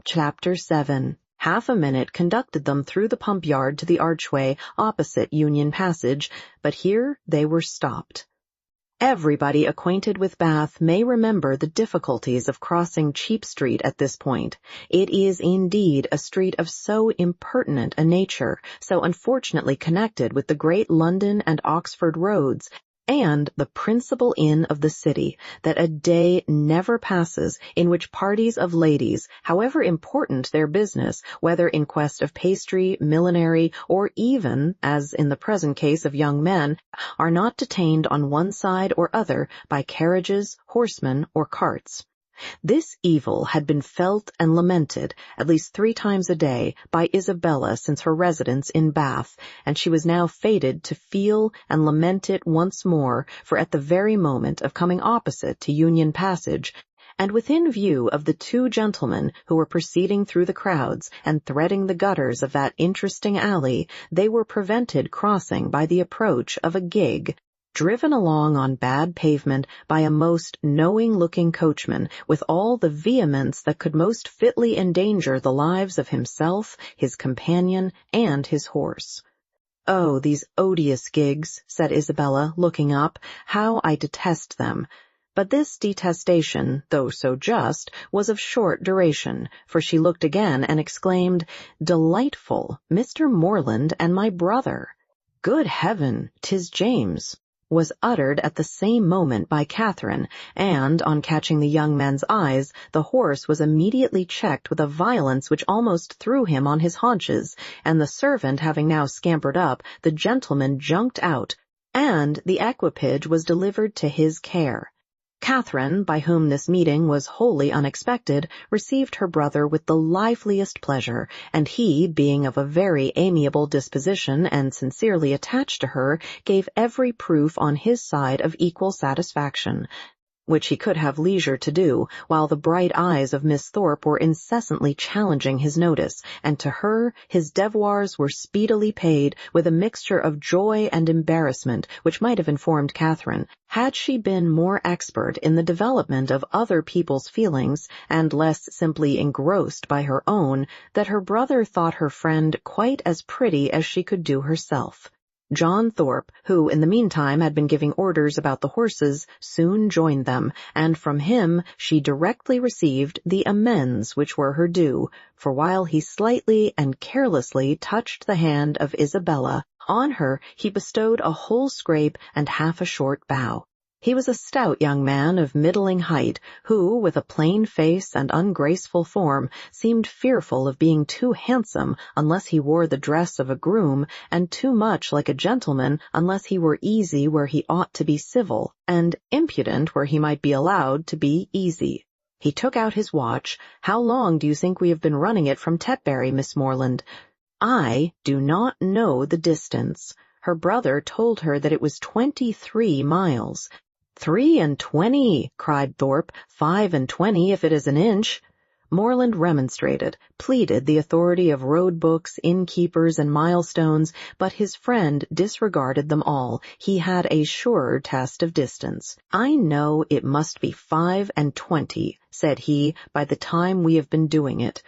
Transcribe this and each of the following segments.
Chapter 7. Half a minute conducted them through the pump yard to the archway opposite Union Passage, but here they were stopped. Everybody acquainted with Bath may remember the difficulties of crossing Cheap Street at this point. It is indeed a street of so impertinent a nature, so unfortunately connected with the great London and Oxford roads, and the principal inn of the city, that a day never passes in which parties of ladies, however important their business, whether in quest of pastry, millinery, or even, as in the present case of young men, are not detained on one side or other by carriages, horsemen, or carts. This evil had been felt and lamented at least 3 times a day by Isabella since her residence in Bath, and she was now fated to feel and lament it once more, for at the very moment of coming opposite to Union Passage, and within view of the 2 gentlemen who were proceeding through the crowds and threading the gutters of that interesting alley, they were prevented crossing by the approach of a gig, driven along on bad pavement by a most knowing-looking coachman, with all the vehemence that could most fitly endanger the lives of himself, his companion, and his horse. "Oh, these odious gigs," said Isabella, looking up, "how I detest them!" But this detestation, though so just, was of short duration, for she looked again and exclaimed, "Delightful! Mr. Morland and my brother! Good heaven, 'tis James!" was uttered at the same moment by Catherine, and, on catching the young man's eyes, the horse was immediately checked with a violence which almost threw him on his haunches, and the servant having now scampered up, the gentleman jumped out, and the equipage was delivered to his care. Catherine, by whom this meeting was wholly unexpected, received her brother with the liveliest pleasure, and he, being of a very amiable disposition and sincerely attached to her, gave every proof on his side of equal satisfaction, which he could have leisure to do, while the bright eyes of Miss Thorpe were incessantly challenging his notice, and to her his devoirs were speedily paid with a mixture of joy and embarrassment which might have informed Catherine, had she been more expert in the development of other people's feelings, and less simply engrossed by her own, that her brother thought her friend quite as pretty as she could do herself. John Thorpe, who in the meantime had been giving orders about the horses, soon joined them, and from him she directly received the amends which were her due, for while he slightly and carelessly touched the hand of Isabella, on her he bestowed a whole scrape and half a short bow. He was a stout young man of middling height, who, with a plain face and ungraceful form, seemed fearful of being too handsome unless he wore the dress of a groom, and too much like a gentleman unless he were easy where he ought to be civil, and impudent where he might be allowed to be easy. He took out his watch. "How long do you think we have been running it from Tetbury, Miss Morland?" "I do not know the distance." Her brother told her that it was 23 miles. "23!" cried Thorpe. 25 if it is an inch." Morland remonstrated, pleaded the authority of road books, innkeepers, and milestones, but his friend disregarded them all. He had a surer test of distance. "I know it must be 25, said he, "by the time we have been doing it.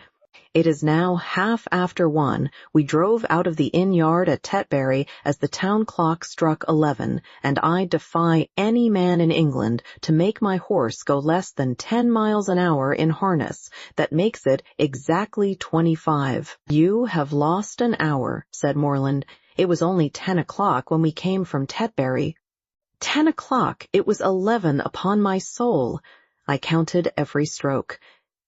It is now 1:30. We drove out of the inn-yard at Tetbury as the town clock struck 11, and I defy any man in England to make my horse go less than 10 miles an hour in harness. That makes it exactly 25. "You have lost an hour," said Morland. "It was only 10 o'clock when we came from Tetbury." 10 o'clock! It was 11, upon my soul. I counted every stroke.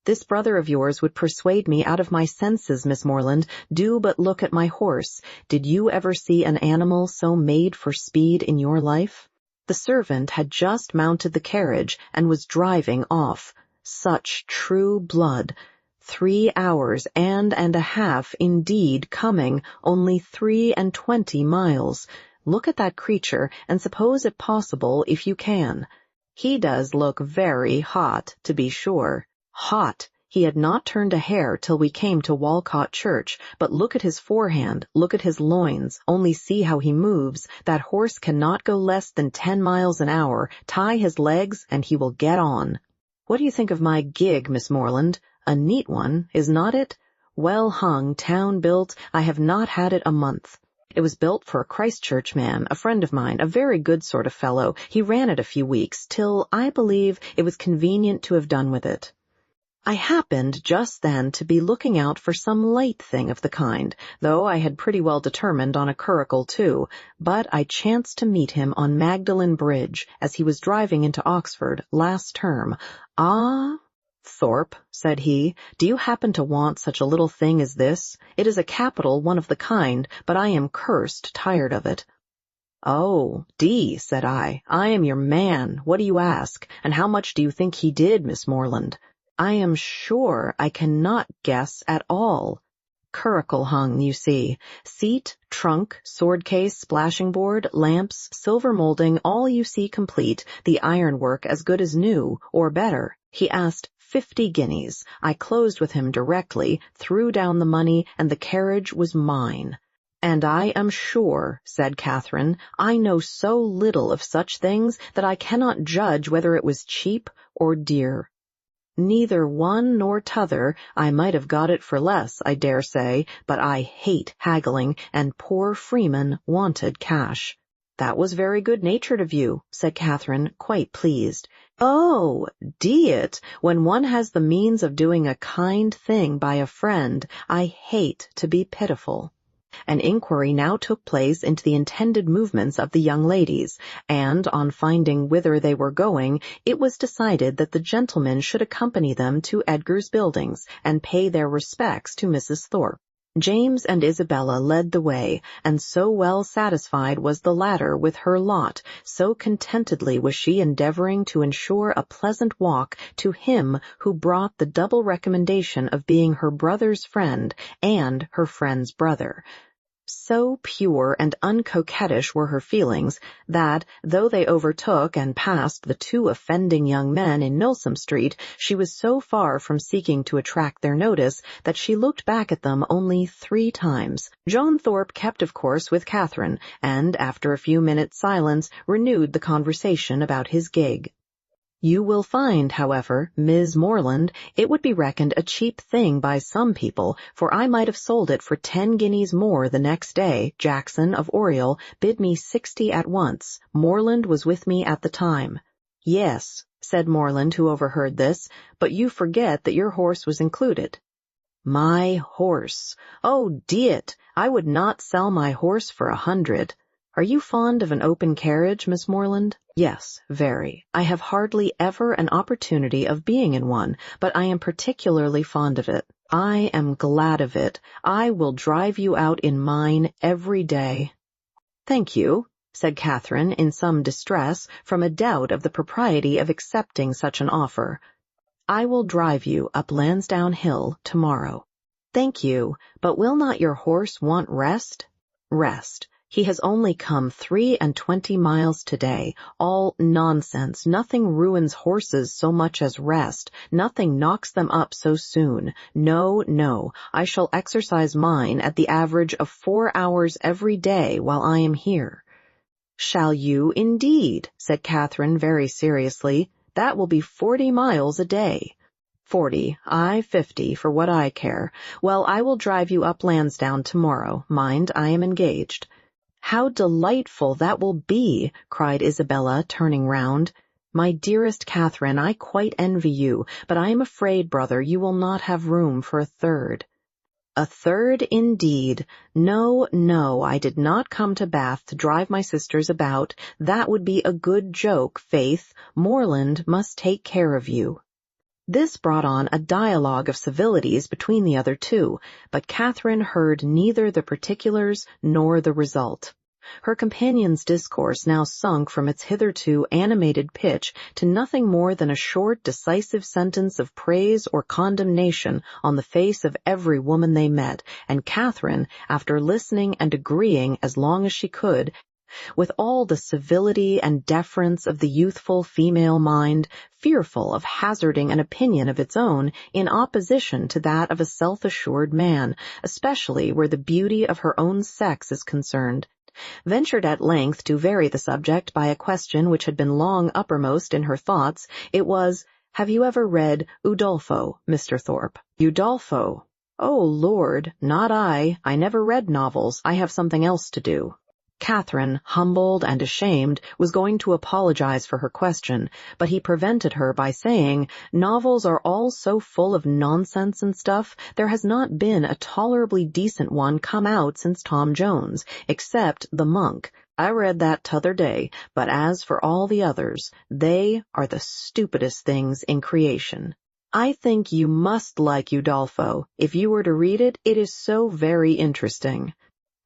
"This brother of yours would persuade me out of my senses, Miss Morland. Do but look at my horse. Did you ever see an animal so made for speed in your life?" The servant had just mounted the carriage and was driving off. Such true blood. 3 hours and a half indeed coming, only 23 miles. Look at that creature, and suppose it possible if you can. He does look very hot, to be sure. Hot! He had not turned a hair till we came to Walcot Church, but look at his forehand, look at his loins, only see how he moves. That horse cannot go less than 10 miles an hour. Tie his legs, and he will get on. What do you think of my gig, Miss Morland? A neat one, is not it? Well hung, town-built, I have not had it a month. It was built for a Christchurch man, a friend of mine, a very good sort of fellow. He ran it a few weeks, till, I believe, it was convenient to have done with it. I happened just then to be looking out for some light thing of the kind, though I had pretty well determined on a curricle too, but I chanced to meet him on Magdalen Bridge as he was driving into Oxford last term. "Ah, Thorpe," said he, "do you happen to want such a little thing as this? It is a capital one of the kind, but I am cursed tired of it." "Oh, D," said I am your man. What do you ask? And how much do you think he did, Miss Morland? I am sure I cannot guess at all. Curricle hung, you see. Seat, trunk, sword case, splashing board, lamps, silver molding, all you see complete, the ironwork as good as new, or better. He asked 50 guineas. I closed with him directly, threw down the money, and the carriage was mine. And I am sure, said Catherine, I know so little of such things that I cannot judge whether it was cheap or dear. Neither one nor t'other. I might have got it for less, I dare say, but I hate haggling, and poor Freeman wanted cash. That was very good-natured of you, said Catherine, quite pleased. Oh, d-it, when one has the means of doing a kind thing by a friend, I hate to be pitiful. An inquiry now took place into the intended movements of the young ladies, and on finding whither they were going, it was decided that the gentlemen should accompany them to Edgar's Buildings and pay their respects to Mrs. Thorpe. James and Isabella led the way, and so well satisfied was the latter with her lot, so contentedly was she endeavoring to ensure a pleasant walk to him who brought the double recommendation of being her brother's friend and her friend's brother. So pure and uncoquettish were her feelings that, though they overtook and passed the two offending young men in Milsom Street, she was so far from seeking to attract their notice that she looked back at them only 3 times. John Thorpe kept, of course, with Catherine, and after a few minutes' silence renewed the conversation about his gig. You will find, however, Ms. Morland, it would be reckoned a cheap thing by some people, for I might have sold it for 10 guineas more the next day. Jackson of Oriel bid me 60 at once. Morland was with me at the time. Yes, said Morland, who overheard this, but you forget that your horse was included. My horse! Oh, d-it, I would not sell my horse for 100. Are you fond of an open carriage, Miss Morland? Yes, very. I have hardly ever an opportunity of being in one, but I am particularly fond of it. I am glad of it. I will drive you out in mine every day. Thank you, said Catherine in some distress from a doubt of the propriety of accepting such an offer. I will drive you up Lansdowne Hill tomorrow. Thank you, but will not your horse want rest? Rest. He has only come 23 miles today. All nonsense. Nothing ruins horses so much as rest. Nothing knocks them up so soon. No, no. I shall exercise mine at the average of 4 hours every day while I am here. Shall you, indeed? Said Catherine very seriously. That will be 40 miles a day. 40, 50, for what I care. Well, I will drive you up Lansdowne tomorrow. Mind, I am engaged. How delightful that will be, cried Isabella, turning round. My dearest Catherine, I quite envy you, but I am afraid, brother, you will not have room for a third. A third, indeed. No, no, I did not come to Bath to drive my sisters about. That would be a good joke, faith. Morland must take care of you. This brought on a dialogue of civilities between the other two, but Catherine heard neither the particulars nor the result. Her companion's discourse now sunk from its hitherto animated pitch to nothing more than a short, decisive sentence of praise or condemnation on the face of every woman they met, and Catherine, after listening and agreeing as long as she could, with all the civility and deference of the youthful female mind, fearful of hazarding an opinion of its own in opposition to that of a self-assured man, especially where the beauty of her own sex is concerned, ventured at length to vary the subject by a question which had been long uppermost in her thoughts. It was, Have you ever read Udolpho, Mr. Thorpe? Udolpho? Oh, Lord, not I. I never read novels. I have something else to do. Catherine, humbled and ashamed, was going to apologize for her question, but he prevented her by saying, "Novels are all so full of nonsense and stuff, there has not been a tolerably decent one come out since Tom Jones, except The Monk. I read that t'other day, but as for all the others, they are the stupidest things in creation." I think you must like Udolpho. If you were to read it, it is so very interesting.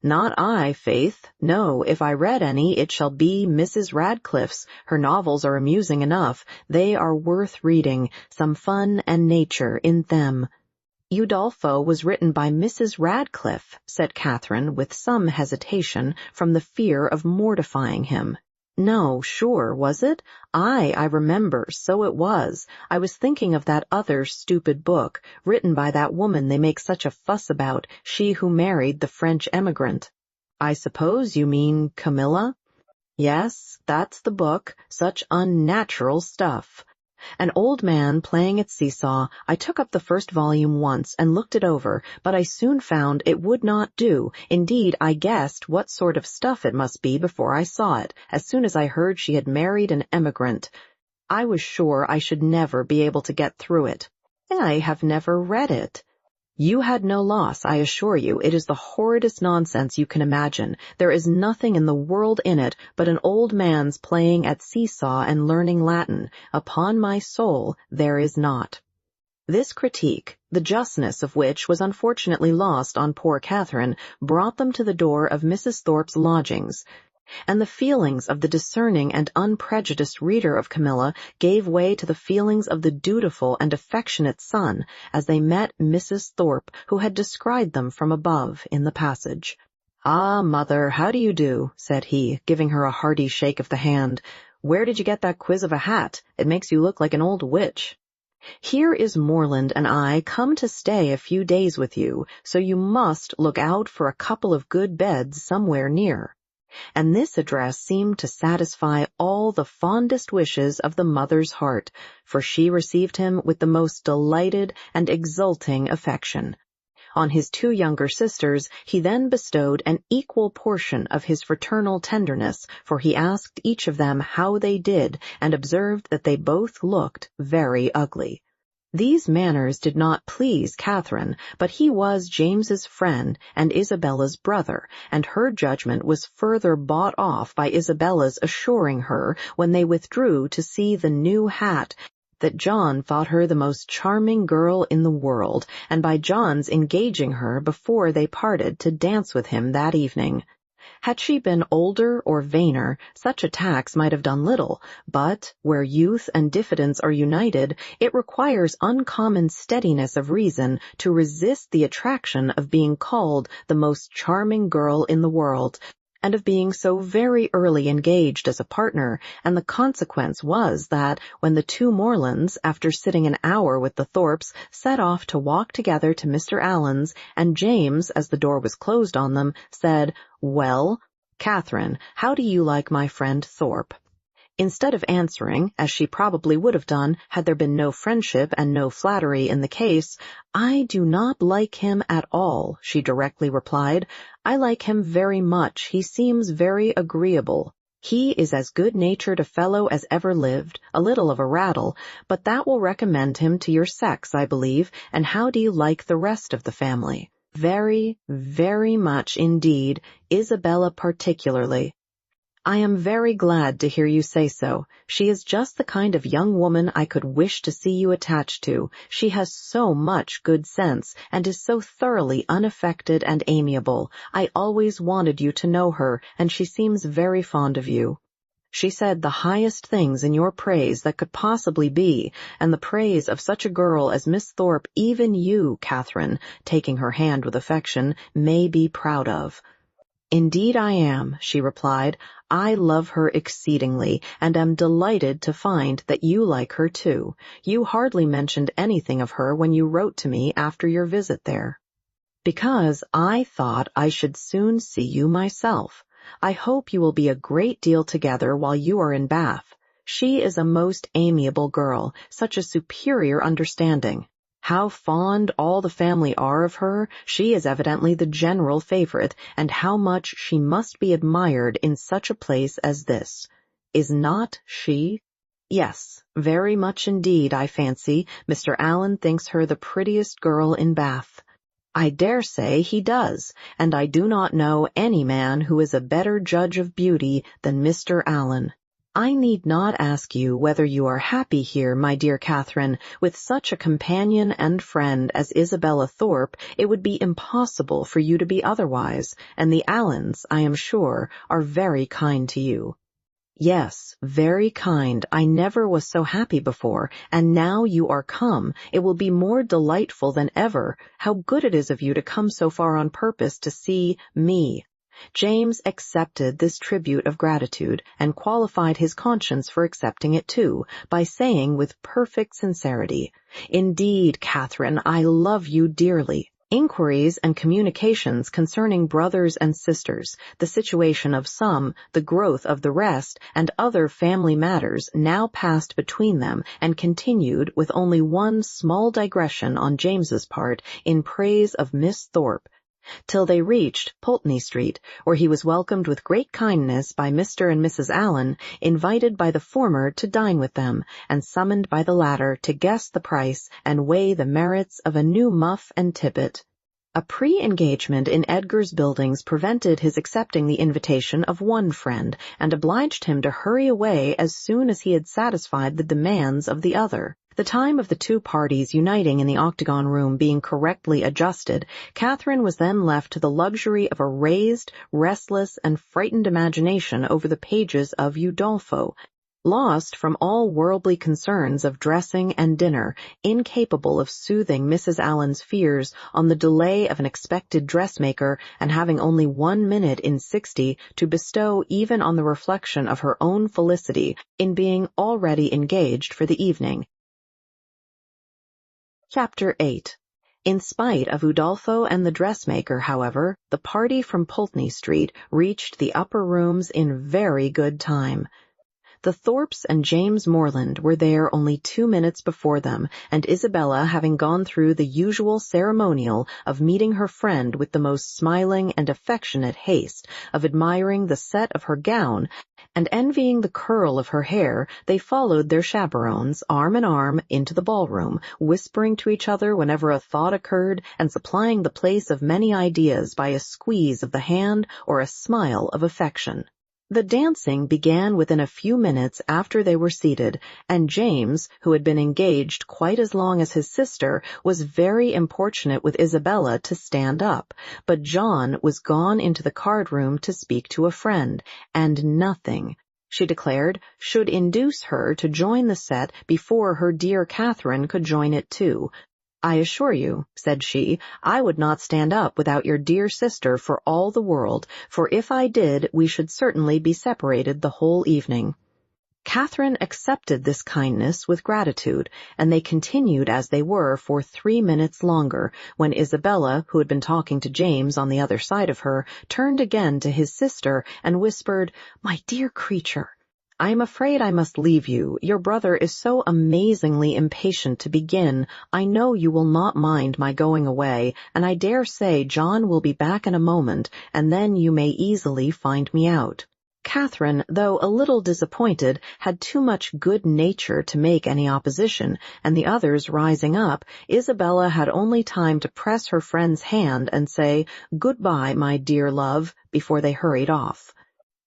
Not I, Faith. No, if I read any, it shall be Mrs. Radcliffe's. Her novels are amusing enough. They are worth reading, some fun and nature in them. Udolpho was written by Mrs. Radcliffe, said Catherine with some hesitation from the fear of mortifying him. No, sure, was it? I remember, so it was. I was thinking of that other stupid book, written by that woman they make such a fuss about, she who married the French emigrant. I suppose you mean Camilla? Yes, that's the book. Such unnatural stuff. An old man playing at seesaw. I took up the first volume once and looked it over, but I soon found it would not do. Indeed, I guessed what sort of stuff it must be before I saw it, as soon as I heard she had married an emigrant. I was sure I should never be able to get through it. I have never read it. You had no loss, I assure you. It is the horridest nonsense you can imagine. There is nothing in the world in it but an old man's playing at seesaw and learning Latin. Upon my soul, there is not. This critique, the justness of which was unfortunately lost on poor Catherine, brought them to the door of Mrs. Thorpe's lodgings, and the feelings of the discerning and unprejudiced reader of Camilla gave way to the feelings of the dutiful and affectionate son as they met Mrs. Thorpe, who had descried them from above in the passage. "Ah, mother, how do you do?" said he, giving her a hearty shake of the hand. "Where did you get that quiz of a hat? It makes you look like an old witch." "Here is Morland and I come to stay a few days with you, so you must look out for a couple of good beds somewhere near." And this address seemed to satisfy all the fondest wishes of the mother's heart, for she received him with the most delighted and exulting affection. On his two younger sisters he then bestowed an equal portion of his fraternal tenderness, for he asked each of them how they did, and observed that they both looked very ugly. These manners did not please Catherine, but he was James's friend and Isabella's brother, and her judgment was further bought off by Isabella's assuring her, when they withdrew to see the new hat, that John thought her the most charming girl in the world, and by John's engaging her before they parted to dance with him that evening. Had she been older or vainer, such attacks might have done little, but where youth and diffidence are united, it requires uncommon steadiness of reason to resist the attraction of being called the most charming girl in the world, and of being so very early engaged as a partner, and the consequence was that, when the two Morlands, after sitting an hour with the Thorpes, set off to walk together to Mr. Allen's, and James, as the door was closed on them, said, "Well, Catherine, how do you like my friend Thorpe?" Instead of answering, as she probably would have done had there been no friendship and no flattery in the case, "I do not like him at all," she directly replied. "I like him very much. He seems very agreeable. He is as good-natured a fellow as ever lived, a little of a rattle, but that will recommend him to your sex, I believe. And how do you like the rest of the family?" "Very, very much indeed, Isabella particularly." "I am very glad to hear you say so. She is just the kind of young woman I could wish to see you attached to. She has so much good sense, and is so thoroughly unaffected and amiable. I always wanted you to know her, and she seems very fond of you. She said the highest things in your praise that could possibly be, and the praise of such a girl as Miss Thorpe even you, Catherine," taking her hand with affection, "may be proud of." "Indeed I am," she replied. "I love her exceedingly, and am delighted to find that you like her too. You hardly mentioned anything of her when you wrote to me after your visit there." "Because I thought I should soon see you myself. I hope you will be a great deal together while you are in Bath. She is a most amiable girl, such a superior understanding. How fond all the family are of her, she is evidently the general favorite, and how much she must be admired in such a place as this. Is not she? Yes, very much indeed, I fancy. Mr. Allen thinks her the prettiest girl in Bath. I dare say he does, and I do not know any man who is a better judge of beauty than Mr. Allen. I need not ask you whether you are happy here, my dear Catherine. With such a companion and friend as Isabella Thorpe, it would be impossible for you to be otherwise, and the Allens, I am sure, are very kind to you. Yes, very kind. I never was so happy before, and now you are come, it will be more delightful than ever. How good it is of you to come so far on purpose to see me. James accepted this tribute of gratitude, and qualified his conscience for accepting it too, by saying with perfect sincerity, "Indeed, Catherine, I love you dearly." Inquiries and communications concerning brothers and sisters, the situation of some, the growth of the rest, and other family matters now passed between them, and continued, with only one small digression on James's part, in praise of Miss Thorpe, till they reached Pulteney Street, where he was welcomed with great kindness by Mr. and Mrs. Allen, invited by the former to dine with them, and summoned by the latter to guess the price and weigh the merits of a new muff and tippet. A pre-engagement in Edgar's Buildings prevented his accepting the invitation of one friend, and obliged him to hurry away as soon as he had satisfied the demands of the other. The time of the two parties uniting in the octagon room being correctly adjusted, Catherine was then left to the luxury of a raised, restless, and frightened imagination over the pages of Udolpho, lost from all worldly concerns of dressing and dinner, incapable of soothing Mrs. Allen's fears on the delay of an expected dressmaker, and having only 1 minute in 60 to bestow even on the reflection of her own felicity in being already engaged for the evening. Chapter 8. In spite of Udolpho and the dressmaker, however, the party from Pulteney Street reached the upper rooms in very good time. The Thorpes and James Morland were there only 2 minutes before them, and Isabella, having gone through the usual ceremonial of meeting her friend with the most smiling and affectionate haste, of admiring the set of her gown, and envying the curl of her hair, they followed their chaperons, arm in arm, into the ballroom, whispering to each other whenever a thought occurred, and supplying the place of many ideas by a squeeze of the hand or a smile of affection. The dancing began within a few minutes after they were seated, and James, who had been engaged quite as long as his sister, was very importunate with Isabella to stand up, but John was gone into the card-room to speak to a friend, and nothing, she declared, should induce her to join the set before her dear Catherine could join it too. "I assure you," said she, "I would not stand up without your dear sister for all the world, for if I did, we should certainly be separated the whole evening." Catherine accepted this kindness with gratitude, and they continued as they were for 3 minutes longer, when Isabella, who had been talking to James on the other side of her, turned again to his sister and whispered, "My dear creature, I am afraid I must leave you. Your brother is so amazingly impatient to begin. I know you will not mind my going away, and I dare say John will be back in a moment, and then you may easily find me out." Catherine, though a little disappointed, had too much good nature to make any opposition, and the others rising up, Isabella had only time to press her friend's hand and say, "Good-bye, my dear love," before they hurried off.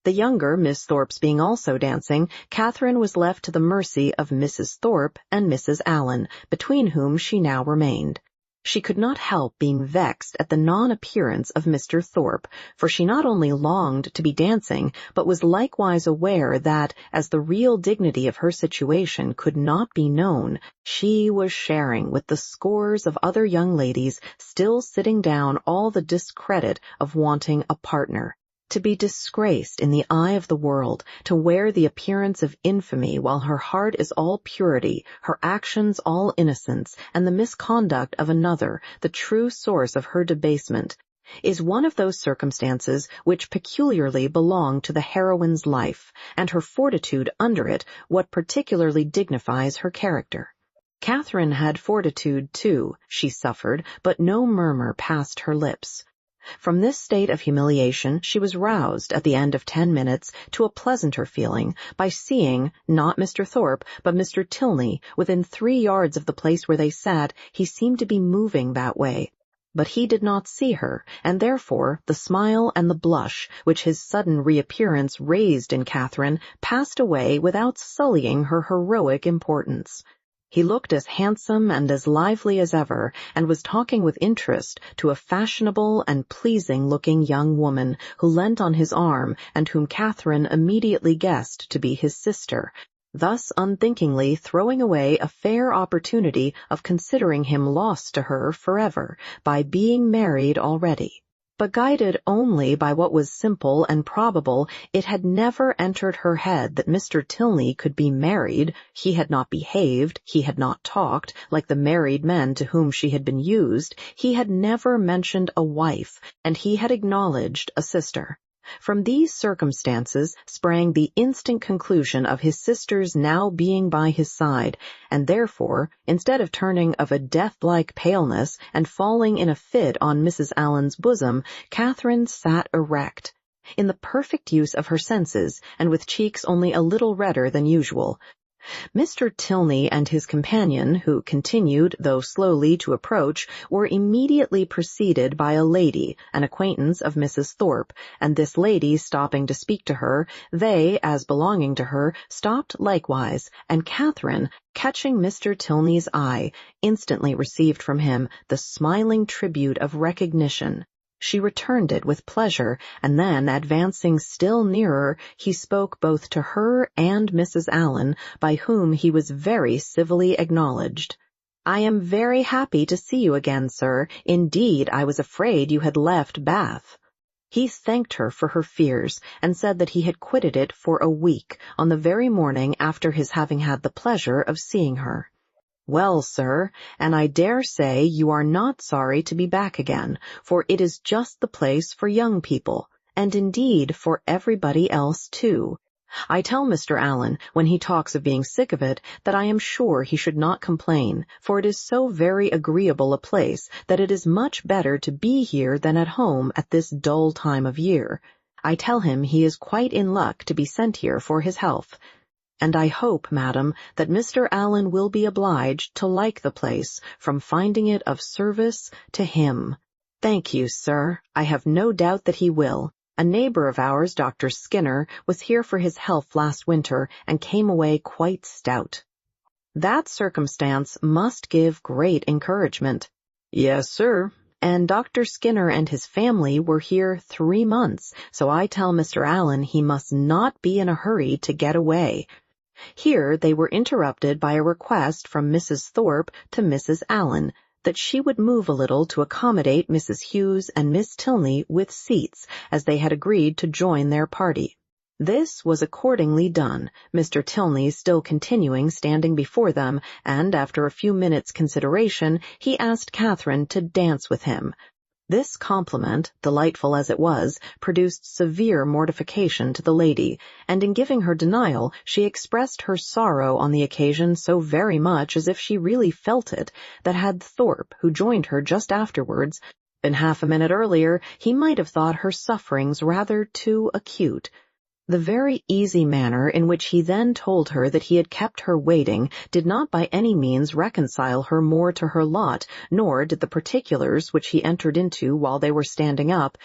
The younger Miss Thorpes being also dancing, Catherine was left to the mercy of Mrs. Thorpe and Mrs. Allen, between whom she now remained. She could not help being vexed at the non-appearance of Mr. Thorpe, for she not only longed to be dancing, but was likewise aware that, as the real dignity of her situation could not be known, she was sharing with the scores of other young ladies still sitting down all the discredit of wanting a partner. To be disgraced in the eye of the world, to wear the appearance of infamy while her heart is all purity, her actions all innocence, and the misconduct of another, the true source of her debasement, is one of those circumstances which peculiarly belong to the heroine's life, and her fortitude under it what particularly dignifies her character. Catherine had fortitude, too, she suffered, but no murmur passed her lips. From this state of humiliation she was roused at the end of 10 minutes to a pleasanter feeling by seeing, not Mr. Thorpe, but Mr. Tilney, within 3 yards of the place where they sat. He seemed to be moving that way. But he did not see her, and therefore the smile and the blush which his sudden reappearance raised in Catherine passed away without sullying her heroic importance. He looked as handsome and as lively as ever, and was talking with interest to a fashionable and pleasing-looking young woman who leant on his arm and whom Catherine immediately guessed to be his sister, thus unthinkingly throwing away a fair opportunity of considering him lost to her forever by being married already. But guided only by what was simple and probable, it had never entered her head that Mr. Tilney could be married. He had not behaved, he had not talked, like the married men to whom she had been used. He had never mentioned a wife, and he had acknowledged a sister. From these circumstances sprang the instant conclusion of his sister's now being by his side, and therefore, instead of turning of a death-like paleness and falling in a fit on Mrs. Allen's bosom, Catherine sat erect, in the perfect use of her senses, and with cheeks only a little redder than usual. Mr. Tilney and his companion, who continued, though slowly, to approach, were immediately preceded by a lady, an acquaintance of Mrs. Thorpe, and this lady stopping to speak to her, they, as belonging to her, stopped likewise, and Catherine, catching Mr. Tilney's eye, instantly received from him the smiling tribute of recognition. She returned it with pleasure, and then, advancing still nearer, he spoke both to her and Mrs. Allen, by whom he was very civilly acknowledged. "I am very happy to see you again, sir. Indeed, I was afraid you had left Bath." He thanked her for her fears, and said that he had quitted it for a week, on the very morning after his having had the pleasure of seeing her. "Well, sir, and I dare say you are not sorry to be back again, for it is just the place for young people, and indeed for everybody else, too. I tell Mr. Allen, when he talks of being sick of it, that I am sure he should not complain, for it is so very agreeable a place that it is much better to be here than at home at this dull time of year. I tell him he is quite in luck to be sent here for his health. And I hope, madam, that Mr. Allen will be obliged to like the place, from finding it of service to him." "Thank you, sir. I have no doubt that he will. A neighbor of ours, Dr. Skinner, was here for his health last winter, and came away quite stout." "That circumstance must give great encouragement." "Yes, sir. And Dr. Skinner and his family were here 3 months, so I tell Mr. Allen he must not be in a hurry to get away." Here they were interrupted by a request from Mrs. Thorpe to Mrs. Allen that she would move a little to accommodate Mrs. Hughes and Miss Tilney with seats, as they had agreed to join their party. This was accordingly done, Mr. Tilney still continuing standing before them, and after a few minutes' consideration he asked Catherine to dance with him. This compliment, delightful as it was, produced severe mortification to the lady, and in giving her denial she expressed her sorrow on the occasion so very much as if she really felt it, that had Thorpe, who joined her just afterwards, been half a minute earlier, he might have thought her sufferings rather too acute. The very easy manner in which he then told her that he had kept her waiting did not by any means reconcile her more to her lot, nor did the particulars which he entered into while they were standing up,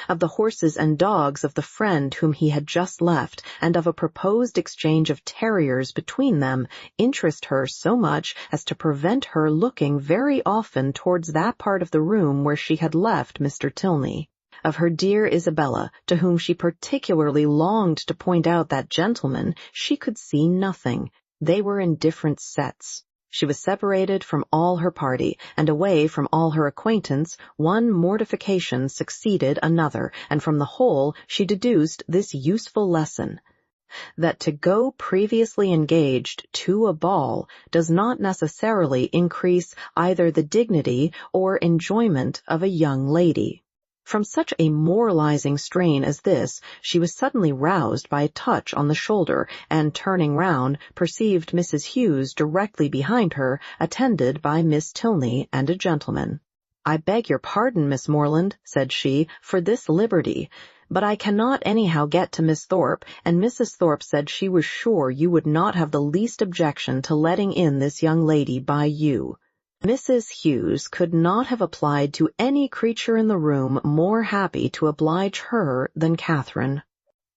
of the horses and dogs of the friend whom he had just left, and of a proposed exchange of terriers between them, interest her so much as to prevent her looking very often towards that part of the room where she had left Mr. Tilney. Of her dear Isabella, to whom she particularly longed to point out that gentleman, she could see nothing. They were in different sets. She was separated from all her party, and away from all her acquaintance. One mortification succeeded another, and from the whole she deduced this useful lesson: that to go previously engaged to a ball does not necessarily increase either the dignity or enjoyment of a young lady. From such a moralizing strain as this, she was suddenly roused by a touch on the shoulder, and turning round, perceived Mrs. Hughes directly behind her, attended by Miss Tilney and a gentleman. "I beg your pardon, Miss Morland," said she, "for this liberty, but I cannot anyhow get to Miss Thorpe, and Mrs. Thorpe said she was sure you would not have the least objection to letting in this young lady by you." Mrs. Hughes could not have applied to any creature in the room more happy to oblige her than Catherine.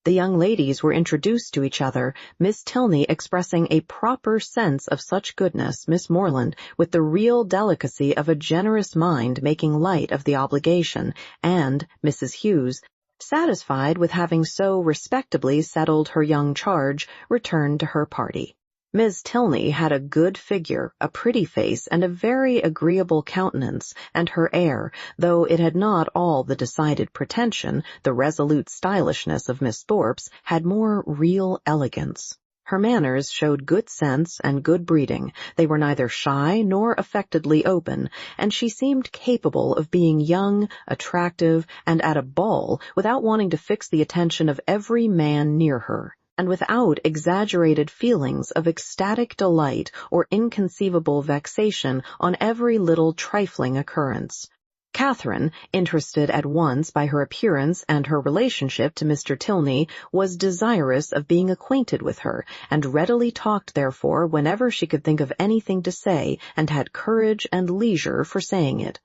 The young ladies were introduced to each other, Miss Tilney expressing a proper sense of such goodness, Miss Morland, with the real delicacy of a generous mind, making light of the obligation, and Mrs. Hughes, satisfied with having so respectably settled her young charge, returned to her party. Miss Tilney had a good figure, a pretty face, and a very agreeable countenance, and her air, though it had not all the decided pretension, the resolute stylishness of Miss Thorpe's, had more real elegance. Her manners showed good sense and good breeding. They were neither shy nor affectedly open, and she seemed capable of being young, attractive, and at a ball without wanting to fix the attention of every man near her, and without exaggerated feelings of ecstatic delight or inconceivable vexation on every little trifling occurrence. Catherine, interested at once by her appearance and her relationship to Mr. Tilney, was desirous of being acquainted with her, and readily talked therefore whenever she could think of anything to say, and had courage and leisure for saying it.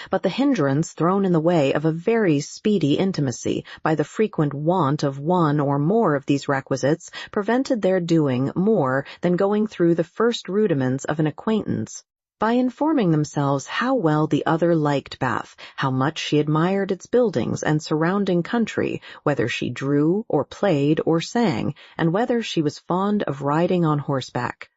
But the hindrance thrown in the way of a very speedy intimacy by the frequent want of one or more of these requisites prevented their doing more than going through the first rudiments of an acquaintance. By informing themselves how well the other liked Bath, how much she admired its buildings and surrounding country, whether she drew or played or sang, and whether she was fond of riding on horseback.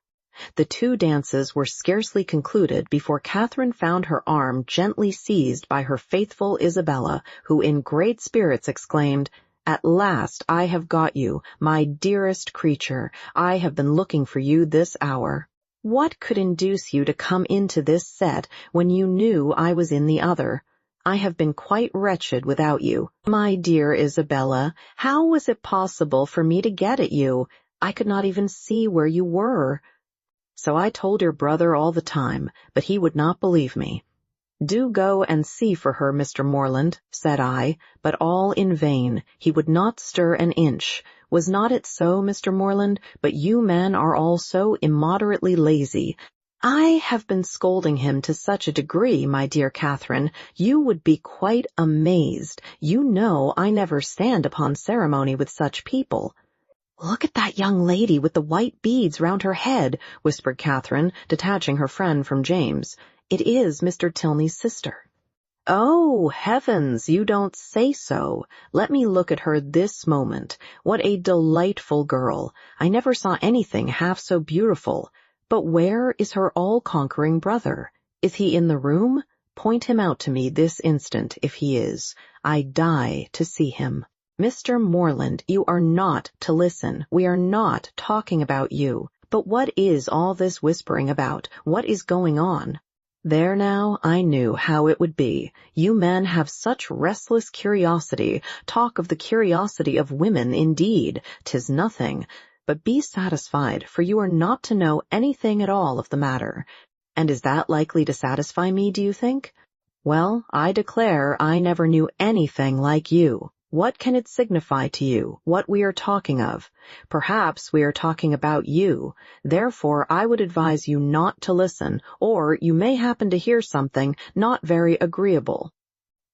The 2 dances were scarcely concluded before Catherine found her arm gently seized by her faithful Isabella, who in great spirits exclaimed, "At last I have got you, my dearest creature. I have been looking for you this hour. What could induce you to come into this set when you knew I was in the other? I have been quite wretched without you. My dear Isabella, how was it possible for me to get at you? I could not even see where you were." So I told your brother all the time, but he would not believe me. "Do go and see for her, Mr. Morland," said I, but all in vain. He would not stir an inch. Was not it so, Mr. Morland? But you men are all so immoderately lazy. I have been scolding him to such a degree, my dear Catherine, you would be quite amazed. You know I never stand upon ceremony with such people. "Look at that young lady with the white beads round her head," whispered Catherine, detaching her friend from James. "It is Mr. Tilney's sister." "Oh, heavens, you don't say so. Let me look at her this moment. What a delightful girl. I never saw anything half so beautiful. But where is her all-conquering brother? Is he in the room? Point him out to me this instant, if he is. I die to see him." "Mr. Morland, you are not to listen. We are not talking about you. But what is all this whispering about? What is going on?" There now, I knew how it would be. You men have such restless curiosity. Talk of the curiosity of women, indeed. 'Tis nothing. But be satisfied, for you are not to know anything at all of the matter. And is that likely to satisfy me, do you think? Well, I declare I never knew anything like you. What can it signify to you, what we are talking of? Perhaps we are talking about you. Therefore I would advise you not to listen, or you may happen to hear something not very agreeable.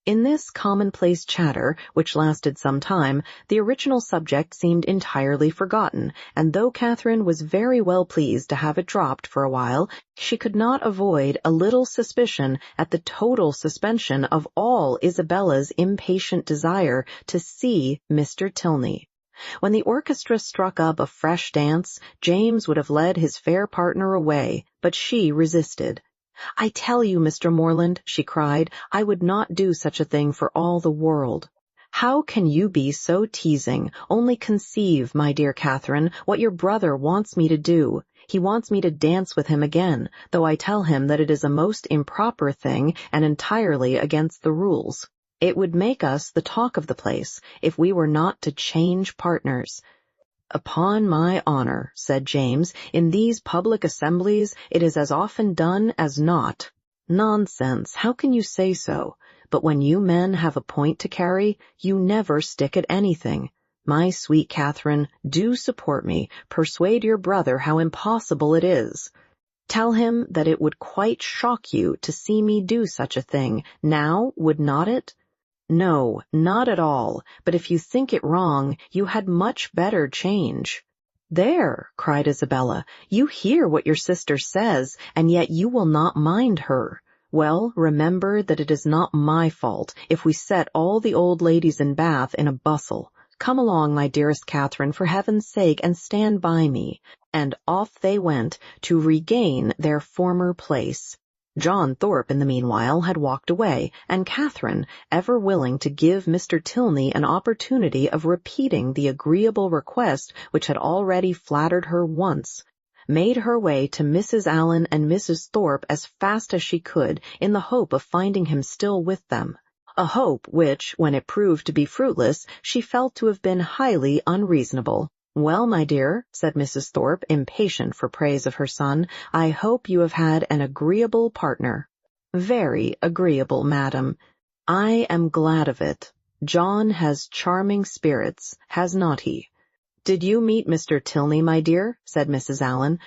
In this commonplace chatter, which lasted some time, the original subject seemed entirely forgotten, and though Catherine was very well pleased to have it dropped for a while, she could not avoid a little suspicion at the total suspension of all Isabella's impatient desire to see Mr. Tilney. When the orchestra struck up a fresh dance, James would have led his fair partner away, but she resisted. "I tell you, Mr. Morland," she cried, "I would not do such a thing for all the world." "How can you be so teasing? Only conceive, my dear Catherine, what your brother wants me to do. He wants me to dance with him again, though I tell him that it is a most improper thing and entirely against the rules. It would make us the talk of the place if we were not to change partners." "Upon my honor," said James, "in these public assemblies it is as often done as not." "Nonsense, how can you say so? But when you men have a point to carry, you never stick at anything. My sweet Catherine, do support me. Persuade your brother how impossible it is. Tell him that it would quite shock you to see me do such a thing. Now, would not it?" "No, not at all. But if you think it wrong, you had much better change." "There," cried Isabella, "you hear what your sister says, and yet you will not mind her. Well, remember that it is not my fault if we set all the old ladies in Bath in a bustle. Come along, my dearest Catherine, for heaven's sake, and stand by me." And off they went to regain their former place. John Thorpe, in the meanwhile, had walked away, and Catherine, ever willing to give Mr. Tilney an opportunity of repeating the agreeable request which had already flattered her once, made her way to Mrs. Allen and Mrs. Thorpe as fast as she could, in the hope of finding him still with them. A hope which, when it proved to be fruitless, she felt to have been highly unreasonable. "Well, my dear," said Mrs. Thorpe, impatient for praise of her son, "I hope you have had an agreeable partner." "Very agreeable, madam." "I am glad of it. John has charming spirits, has not he?" "Did you meet Mr. Tilney, my dear?" said Mrs. Allen.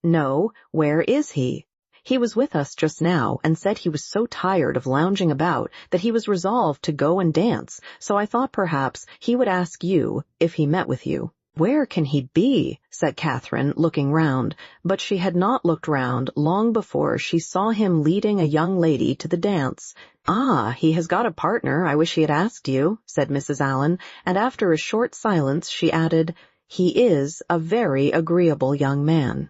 "No, where is he?" "He was with us just now, and said he was so tired of lounging about that he was resolved to go and dance, so I thought perhaps he would ask you if he met with you." "Where can he be?" said Catherine, looking round, but she had not looked round long before she saw him leading a young lady to the dance. "Ah, he has got a partner. I wish he had asked you," said Mrs. Allen, and after a short silence she added, "He is a very agreeable young man."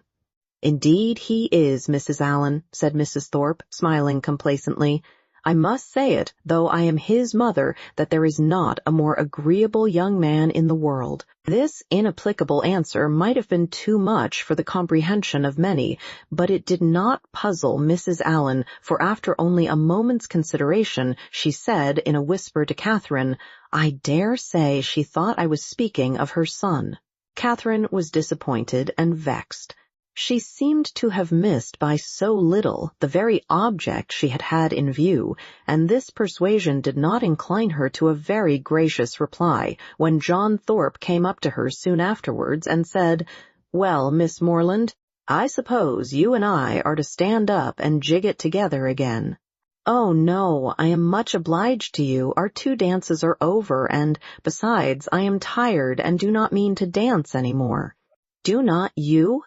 "Indeed he is, Mrs. Allen," said Mrs. Thorpe, smiling complacently. "I must say it, though I am his mother, that there is not a more agreeable young man in the world." This inapplicable answer might have been too much for the comprehension of many, but it did not puzzle Mrs. Allen, for after only a moment's consideration, she said in a whisper to Catherine, "I dare say she thought I was speaking of her son." Catherine was disappointed and vexed. She seemed to have missed by so little the very object she had had in view, and this persuasion did not incline her to a very gracious reply, when John Thorpe came up to her soon afterwards and said, "Well, Miss Morland, I suppose you and I are to stand up and jig it together again." "Oh, no, I am much obliged to you. Our 2 dances are over, and, besides, I am tired and do not mean to dance any more." "Do not you?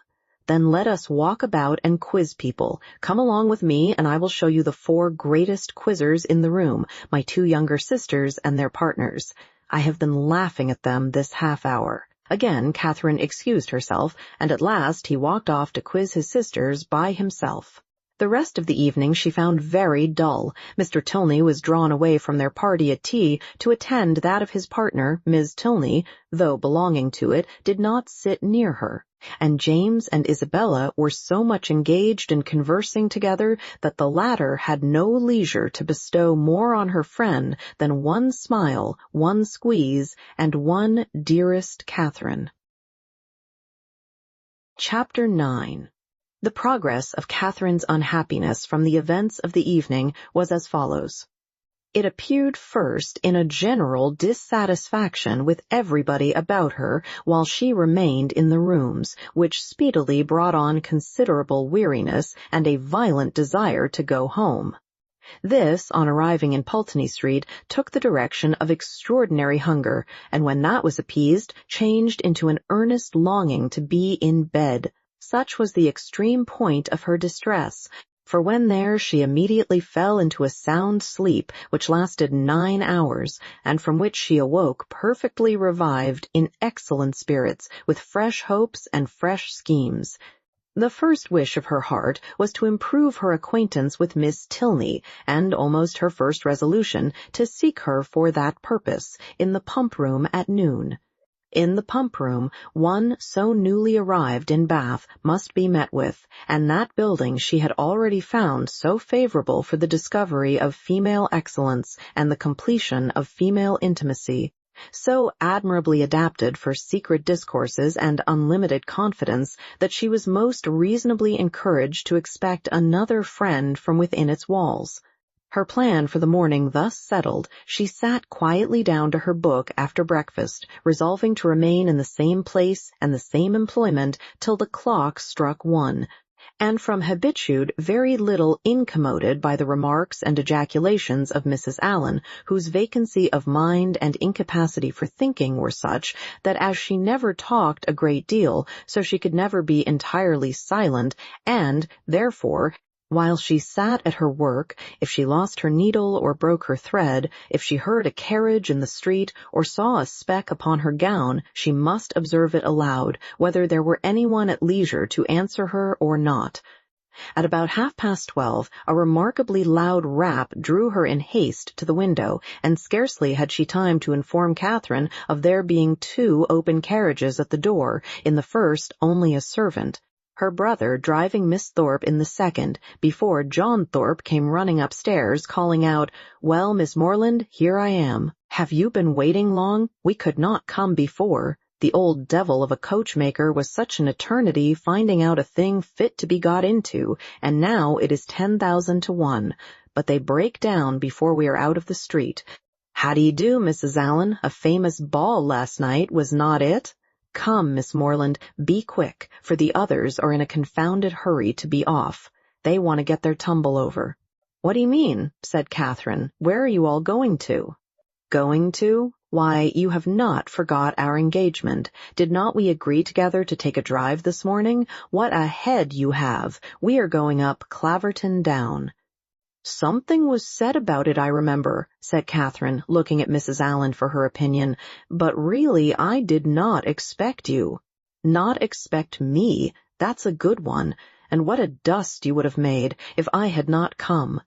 Then let us walk about and quiz people. Come along with me, and I will show you the 4 greatest quizzers in the room, my 2 younger sisters and their partners. I have been laughing at them this half-hour." Again Catherine excused herself, and at last he walked off to quiz his sisters by himself. The rest of the evening she found very dull. Mr. Tilney was drawn away from their party at tea to attend that of his partner, Miss Tilney, though belonging to it, did not sit near her. And James and Isabella were so much engaged in conversing together that the latter had no leisure to bestow more on her friend than 1 smile, 1 squeeze, and 1 dearest Catherine. Chapter 9. The progress of Catherine's unhappiness from the events of the evening was as follows. It appeared first in a general dissatisfaction with everybody about her while she remained in the rooms, which speedily brought on considerable weariness and a violent desire to go home. This, on arriving in Pulteney Street, took the direction of extraordinary hunger, and when that was appeased, changed into an earnest longing to be in bed. Such was the extreme point of her distress, for when there she immediately fell into a sound sleep which lasted 9 hours, and from which she awoke perfectly revived, in excellent spirits, with fresh hopes and fresh schemes. The first wish of her heart was to improve her acquaintance with Miss Tilney, and almost her first resolution to seek her for that purpose, in the pump-room at noon. In the pump room, one so newly arrived in Bath must be met with, and that building she had already found so favorable for the discovery of female excellence and the completion of female intimacy, so admirably adapted for secret discourses and unlimited confidence that she was most reasonably encouraged to expect another friend from within its walls. Her plan for the morning thus settled, she sat quietly down to her book after breakfast, resolving to remain in the same place and the same employment till the clock struck 1, and from habitude very little incommoded by the remarks and ejaculations of Mrs. Allen, whose vacancy of mind and incapacity for thinking were such that as she never talked a great deal, so she could never be entirely silent, and, therefore, while she sat at her work, if she lost her needle or broke her thread, if she heard a carriage in the street or saw a speck upon her gown, she must observe it aloud, whether there were anyone at leisure to answer her or not. At about 12:30, a remarkably loud rap drew her in haste to the window, and scarcely had she time to inform Catherine of there being 2 open carriages at the door, in the first only a servant, her brother driving Miss Thorpe in the second, before John Thorpe came running upstairs, calling out, "Well, Miss Morland, here I am. Have you been waiting long? We could not come before. The old devil of a coachmaker was such an eternity finding out a thing fit to be got into, and now it is 10,000 to 1. But they break down before we are out of the street. How do you do, Mrs. Allen? A famous ball last night, was not it? Come, Miss Morland, be quick, for the others are in a confounded hurry to be off. They want to get their tumble over." "What do you mean?" said Catherine. "Where are you all going to?" "Going to? Why, you have not forgot our engagement. Did not we agree together to take a drive this morning? What a head you have! We are going up Claverton Down." "Something was said about it, I remember," said Catherine, looking at Mrs. Allen for her opinion, "but really I did not expect you." "Not expect me? That's a good one. And what a dust you would have made if I had not come."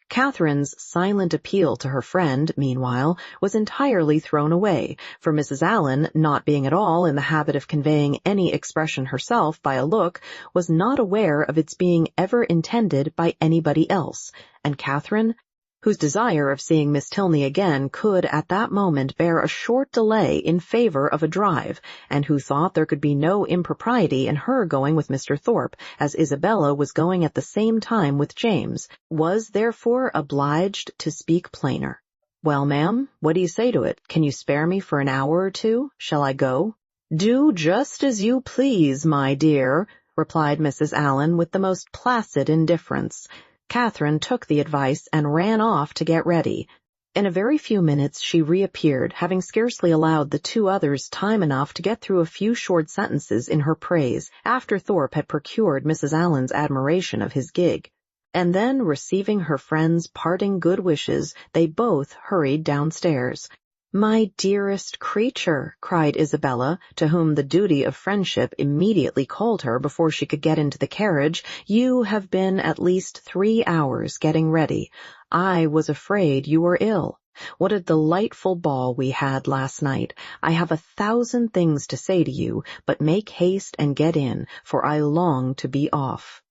Catherine's silent appeal to her friend, meanwhile, was entirely thrown away, for Mrs. Allen, not being at all in the habit of conveying any expression herself by a look, was not aware of its being ever intended by anybody else, and Catherine, whose desire of seeing Miss Tilney again could at that moment bear a short delay in favor of a drive, and who thought there could be no impropriety in her going with Mr. Thorpe, as Isabella was going at the same time with James, was therefore obliged to speak plainer. "Well, ma'am, what do you say to it? Can you spare me for an hour or 2? Shall I go?" "Do just as you please, my dear," replied Mrs. Allen with the most placid indifference. Catherine took the advice and ran off to get ready. In a very few minutes she reappeared, having scarcely allowed the 2 others time enough to get through a few short sentences in her praise, after Thorpe had procured Mrs. Allen's admiration of his gig. And then, receiving her friend's parting good wishes, they both hurried downstairs. "My dearest creature," cried Isabella, to whom the duty of friendship immediately called her before she could get into the carriage, "you have been at least 3 hours getting ready. I was afraid you were ill. What a delightful ball we had last night. I have 1,000 things to say to you, but make haste and get in, for I long to be off."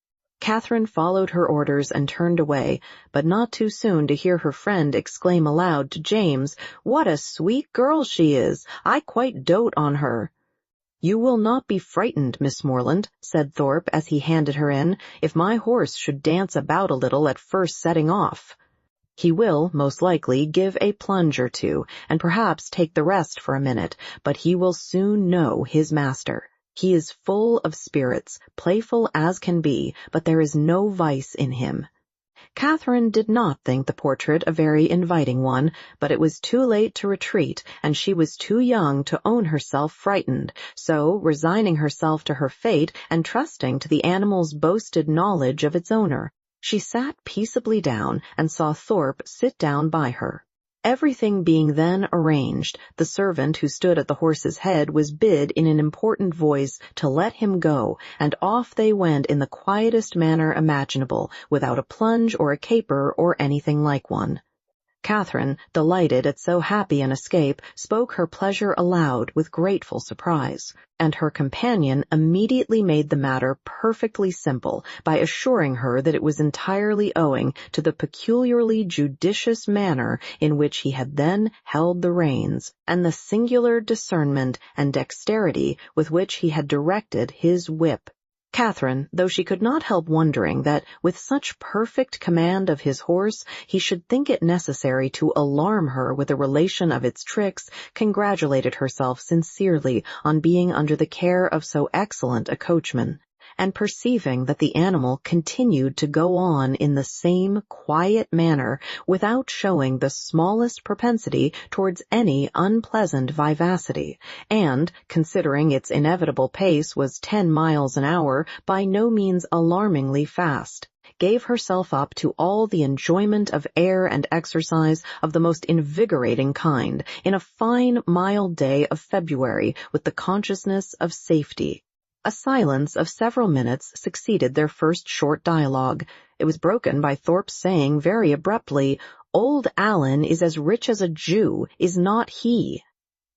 Catherine followed her orders and turned away, but not too soon to hear her friend exclaim aloud to James, "What a sweet girl she is! I quite dote on her." "You will not be frightened, Miss Morland," said Thorpe as he handed her in, "if my horse should dance about a little at first setting off. He will, most likely, give a plunge or 2, and perhaps take the rest for a minute, but he will soon know his master. He is full of spirits, playful as can be, but there is no vice in him." Catherine did not think the portrait a very inviting one, but it was too late to retreat, and she was too young to own herself frightened, so, resigning herself to her fate and trusting to the animal's boasted knowledge of its owner, she sat peaceably down and saw Thorpe sit down by her. Everything being then arranged, the servant who stood at the horse's head was bid in an important voice to let him go, and off they went in the quietest manner imaginable, without a plunge or a caper or anything like one. Catherine, delighted at so happy an escape, spoke her pleasure aloud with grateful surprise, and her companion immediately made the matter perfectly simple by assuring her that it was entirely owing to the peculiarly judicious manner in which he had then held the reins, and the singular discernment and dexterity with which he had directed his whip. Catherine, though she could not help wondering that, with such perfect command of his horse, he should think it necessary to alarm her with a relation of its tricks, congratulated herself sincerely on being under the care of so excellent a coachman, and perceiving that the animal continued to go on in the same quiet manner without showing the smallest propensity towards any unpleasant vivacity, and, considering its inevitable pace was 10 miles an hour, by no means alarmingly fast, gave herself up to all the enjoyment of air and exercise of the most invigorating kind, in a fine mild day of February, with the consciousness of safety. A silence of several minutes succeeded their first short dialogue. It was broken by Thorpe's saying very abruptly, "Old Allen is as rich as a Jew, is not he?"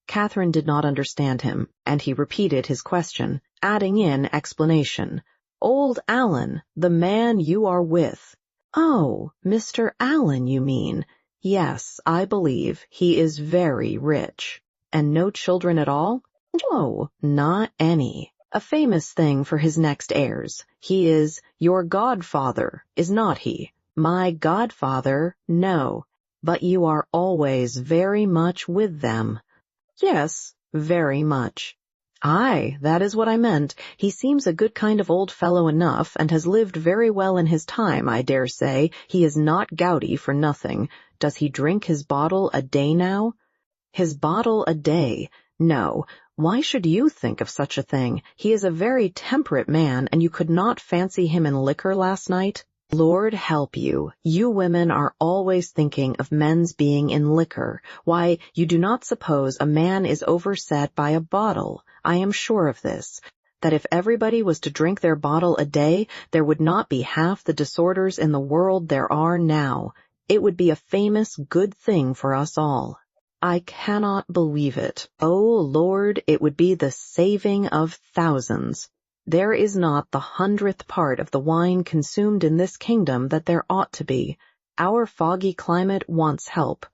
Catherine did not understand him, and he repeated his question, adding in explanation, "Old Allen, the man you are with." "Oh, Mr. Allen, you mean? Yes, I believe he is very rich." "And no children at all?" "No, not any. A famous thing for his next heirs. He is your godfather, is not he?" "My godfather, no. But you are always very much with them." "Yes, very much." "Aye, that is what I meant. He seems a good kind of old fellow enough, and has lived very well in his time, I dare say. He is not gouty for nothing. Does he drink his bottle a day now?" "His bottle a day? No. Why should you think of such a thing? He is a very temperate man, and you could not fancy him in liquor last night?" "Lord help you, you women are always thinking of men's being in liquor. Why, you do not suppose a man is overset by a bottle. I am sure of this, that if everybody was to drink their bottle a day, there would not be half the disorders in the world there are now. It would be a famous good thing for us all." "I cannot believe it. Oh, Lord, it would be the saving of thousands. There is not the 100th part of the wine consumed in this kingdom that there ought to be. Our foggy climate wants help.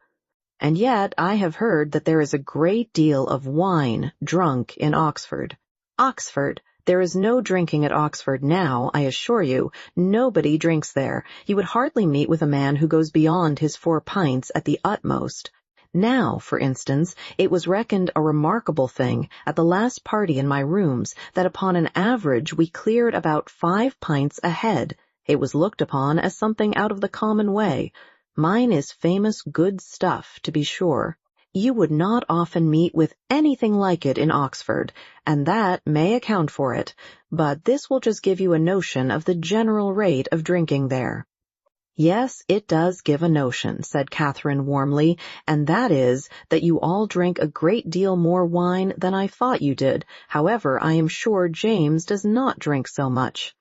And yet I have heard that there is a great deal of wine drunk in Oxford." "Oxford! There is no drinking at Oxford now, I assure you. Nobody drinks there. You would hardly meet with a man who goes beyond his 4 pints at the utmost. Now, for instance, it was reckoned a remarkable thing at the last party in my rooms that upon an average we cleared about 5 pints a head. It was looked upon as something out of the common way. Mine is famous good stuff, to be sure. You would not often meet with anything like it in Oxford, and that may account for it, but this will just give you a notion of the general rate of drinking there." "Yes, it does give a notion," said Catherine warmly, "and that is, that you all drink a great deal more wine than I thought you did. However, I am sure James does not drink so much."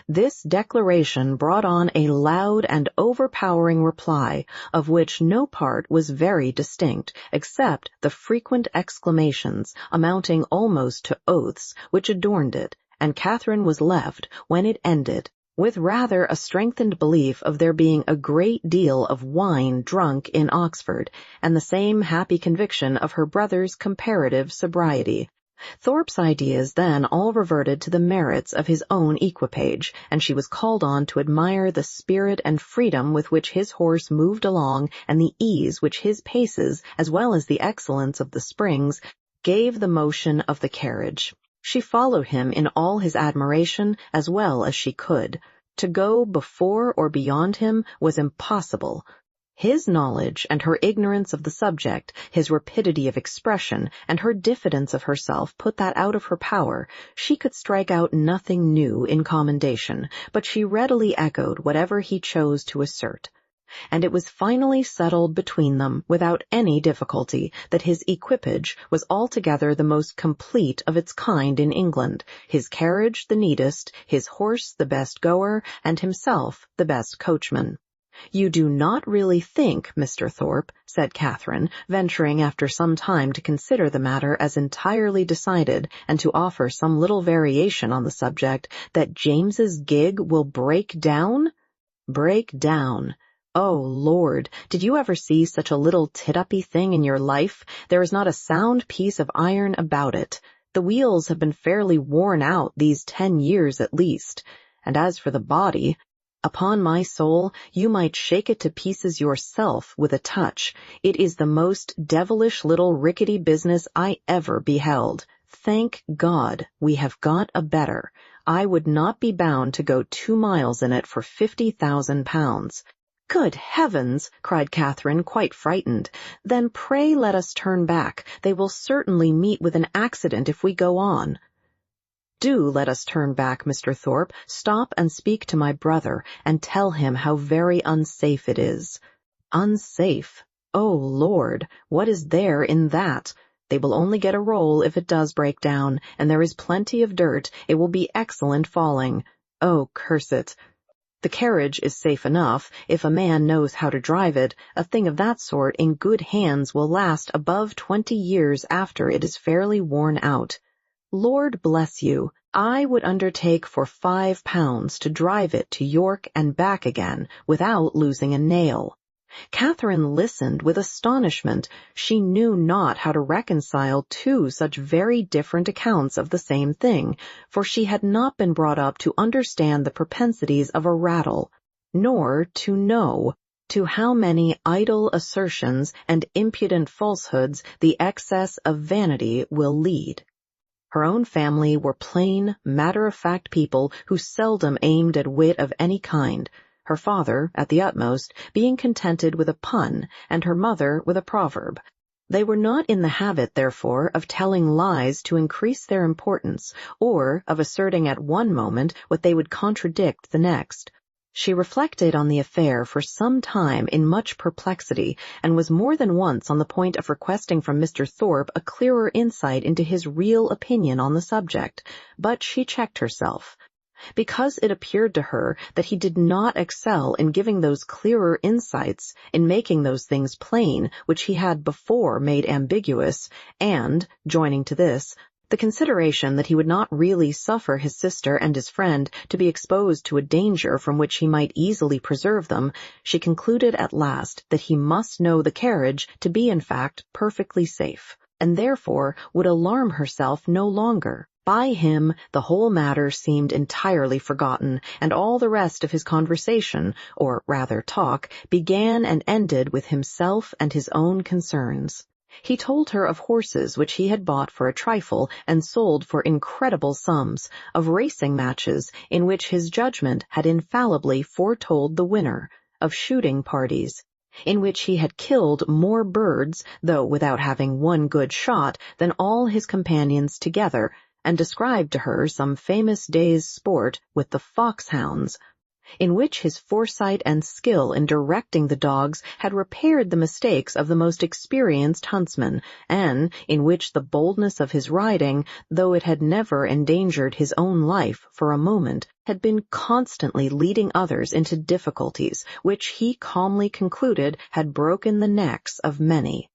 This declaration brought on a loud and overpowering reply, of which no part was very distinct, except the frequent exclamations, amounting almost to oaths, which adorned it, and Catherine was left, when it ended, with rather a strengthened belief of there being a great deal of wine drunk in Oxford, and the same happy conviction of her brother's comparative sobriety. Thorpe's ideas then all reverted to the merits of his own equipage, and she was called on to admire the spirit and freedom with which his horse moved along, and the ease which his paces, as well as the excellence of the springs, gave the motion of the carriage. She followed him in all his admiration as well as she could. To go before or beyond him was impossible. His knowledge and her ignorance of the subject, his rapidity of expression, and her diffidence of herself put that out of her power. She could strike out nothing new in commendation, but she readily echoed whatever he chose to assert. And it was finally settled between them, without any difficulty, that his equipage was altogether the most complete of its kind in England, his carriage the neatest, his horse the best goer, and himself the best coachman. "You do not really think, Mr. Thorpe," said Catherine, venturing after some time to consider the matter as entirely decided and to offer some little variation on the subject, "that James's gig will break down?" Break down. Oh, Lord, did you ever see such a little tit-uppy thing in your life? There is not a sound piece of iron about it. The wheels have been fairly worn out these 10 years at least. And as for the body, upon my soul, you might shake it to pieces yourself with a touch. It is the most devilish little rickety business I ever beheld. Thank God we have got a better. I would not be bound to go 2 miles in it for £50,000. "Good heavens!" cried Catherine, quite frightened. "Then pray let us turn back. They will certainly meet with an accident if we go on." "Do let us turn back, Mr. Thorpe. Stop and speak to my brother, and tell him how very unsafe it is." "Unsafe? Oh, Lord, what is there in that? They will only get a roll if it does break down, and there is plenty of dirt. It will be excellent falling. Oh, curse it! The carriage is safe enough, if a man knows how to drive it. A thing of that sort in good hands will last above 20 years after it is fairly worn out. Lord bless you, I would undertake for £5 to drive it to York and back again without losing a nail." Catherine listened with astonishment. She knew not how to reconcile two such very different accounts of the same thing, for she had not been brought up to understand the propensities of a rattle, nor to know to how many idle assertions and impudent falsehoods the excess of vanity will lead. Her own family were plain, matter-of-fact people who seldom aimed at wit of any kind, her father, at the utmost, being contented with a pun, and her mother with a proverb. They were not in the habit, therefore, of telling lies to increase their importance, or of asserting at one moment what they would contradict the next. She reflected on the affair for some time in much perplexity, and was more than once on the point of requesting from Mr. Thorpe a clearer insight into his real opinion on the subject, but she checked herself, because it appeared to her that he did not excel in giving those clearer insights, in making those things plain which he had before made ambiguous, and, joining to this, the consideration that he would not really suffer his sister and his friend to be exposed to a danger from which he might easily preserve them, she concluded at last that he must know the carriage to be in fact perfectly safe, and therefore would alarm herself no longer. By him the whole matter seemed entirely forgotten, and all the rest of his conversation, or rather talk, began and ended with himself and his own concerns. He told her of horses which he had bought for a trifle and sold for incredible sums, of racing matches in which his judgment had infallibly foretold the winner, of shooting parties in which he had killed more birds, though without having one good shot, than all his companions together, and described to her some famous day's sport with the foxhounds, in which his foresight and skill in directing the dogs had repaired the mistakes of the most experienced huntsmen, and in which the boldness of his riding, though it had never endangered his own life for a moment, had been constantly leading others into difficulties which he calmly concluded had broken the necks of many.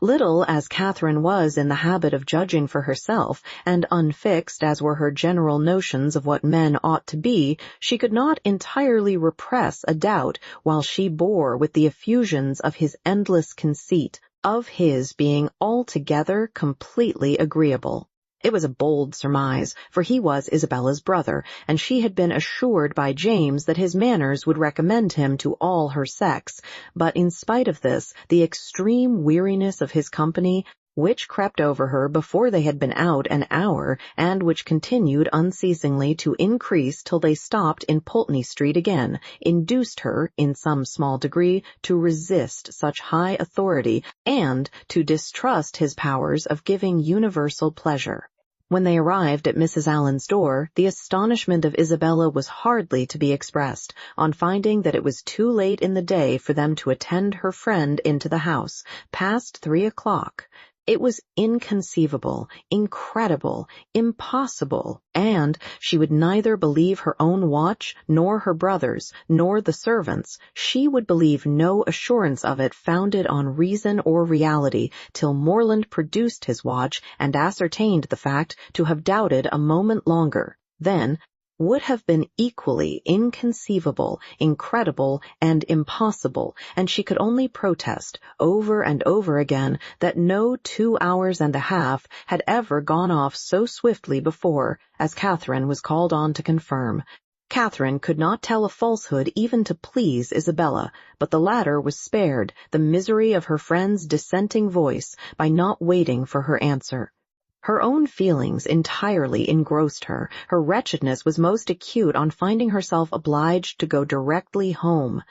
Little as Catherine was in the habit of judging for herself, and unfixed as were her general notions of what men ought to be, she could not entirely repress a doubt, while she bore with the effusions of his endless conceit, of his being altogether completely agreeable. It was a bold surmise, for he was Isabella's brother, and she had been assured by James that his manners would recommend him to all her sex, but in spite of this, the extreme weariness of his company, which crept over her before they had been out an hour, and which continued unceasingly to increase till they stopped in Pulteney Street again, induced her, in some small degree, to resist such high authority, and to distrust his powers of giving universal pleasure. When they arrived at Mrs. Allen's door, the astonishment of Isabella was hardly to be expressed, on finding that it was too late in the day for them to attend her friend into the house, past 3 o'clock. It was inconceivable, incredible, impossible, and she would neither believe her own watch, nor her brother's, nor the servants'. She would believe no assurance of it founded on reason or reality, till Morland produced his watch and ascertained the fact to have doubted a moment longer. Then, would have been equally inconceivable, incredible, and impossible, and she could only protest, over and over again, that no 2 hours and a half had ever gone off so swiftly before, as Catherine was called on to confirm. Catherine could not tell a falsehood even to please Isabella, but the latter was spared the misery of her friend's dissenting voice by not waiting for her answer. Her own feelings entirely engrossed her. Her wretchedness was most acute on finding herself obliged to go directly home.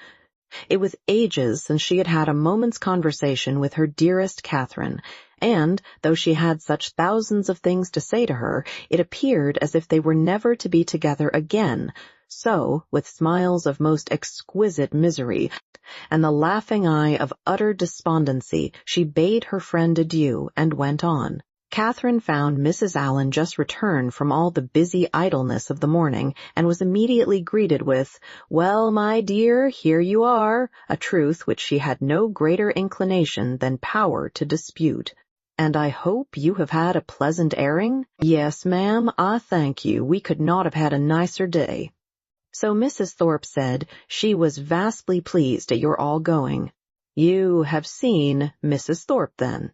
It was ages since she had had a moment's conversation with her dearest Catherine, and, though she had such thousands of things to say to her, it appeared as if they were never to be together again. So, with smiles of most exquisite misery, and the laughing eye of utter despondency, she bade her friend adieu, and went on. Catherine found Mrs. Allen just returned from all the busy idleness of the morning, and was immediately greeted with, "Well, my dear, here you are," a truth which she had no greater inclination than power to dispute. "And I hope you have had a pleasant airing?" "Yes, ma'am, I thank you. We could not have had a nicer day." So Mrs. Thorpe said she was vastly pleased at your all going. "You have seen Mrs. Thorpe, then?"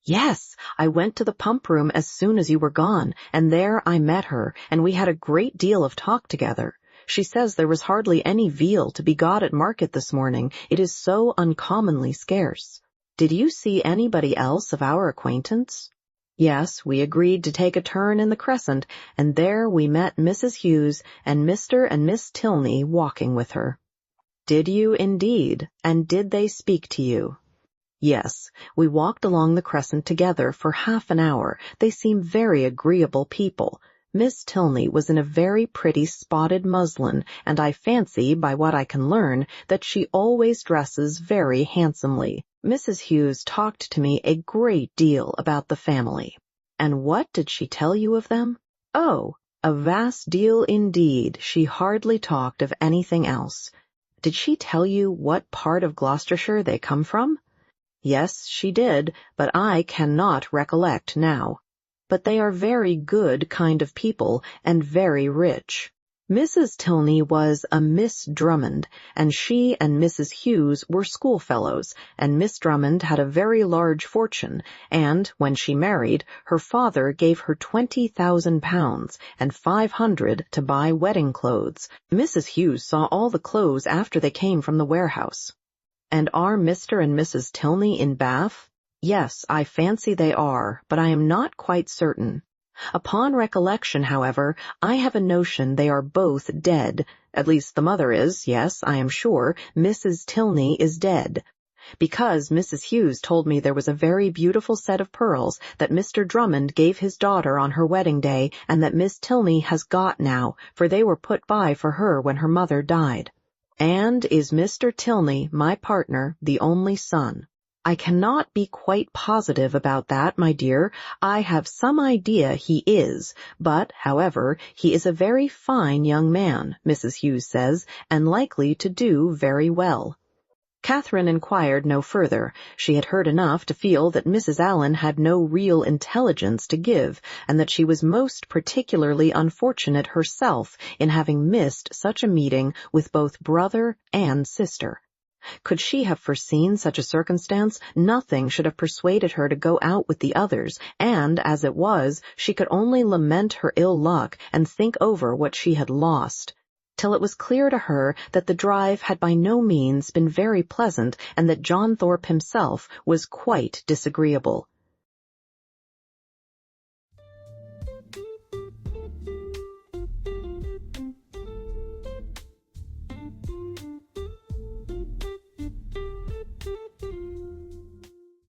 "Yes, I went to the pump room as soon as you were gone, and there I met her, and we had a great deal of talk together. She says there was hardly any veal to be got at market this morning. It is so uncommonly scarce." "Did you see anybody else of our acquaintance?" "Yes, we agreed to take a turn in the Crescent, and there we met Mrs. Hughes and Mr. and Miss Tilney walking with her." "Did you indeed? And did they speak to you?" "Yes, we walked along the Crescent together for half an hour. They seem very agreeable people. Miss Tilney was in a very pretty spotted muslin, and I fancy, by what I can learn, that she always dresses very handsomely. Mrs. Hughes talked to me a great deal about the family." "And what did she tell you of them?" "Oh, a vast deal indeed. She hardly talked of anything else." "Did she tell you what part of Gloucestershire they come from?" "Yes, she did, but I cannot recollect now. But they are very good kind of people, and very rich." Mrs. Tilney was a Miss Drummond, and she and Mrs. Hughes were schoolfellows, and Miss Drummond had a very large fortune, and, when she married, her father gave her £20,000 and 500 to buy wedding clothes. Mrs. Hughes saw all the clothes after they came from the warehouse. "And are Mr. and Mrs. Tilney in Bath?" "Yes, I fancy they are, but I am not quite certain. Upon recollection, however, I have a notion they are both dead. At least the mother is, yes, I am sure, Mrs. Tilney is dead. Because Mrs. Hughes told me there was a very beautiful set of pearls that Mr. Drummond gave his daughter on her wedding day, and that Miss Tilney has got now, for they were put by for her when her mother died." "And is Mr. Tilney, my partner, the only son?" "I cannot be quite positive about that, my dear. I have some idea he is, but, however, he is a very fine young man, Mrs. Hughes says, and likely to do very well." Catherine inquired no further. She had heard enough to feel that Mrs. Allen had no real intelligence to give, and that she was most particularly unfortunate herself in having missed such a meeting with both brother and sister. Could she have foreseen such a circumstance, nothing should have persuaded her to go out with the others, and, as it was, she could only lament her ill luck and think over what she had lost, till it was clear to her that the drive had by no means been very pleasant, and that John Thorpe himself was quite disagreeable.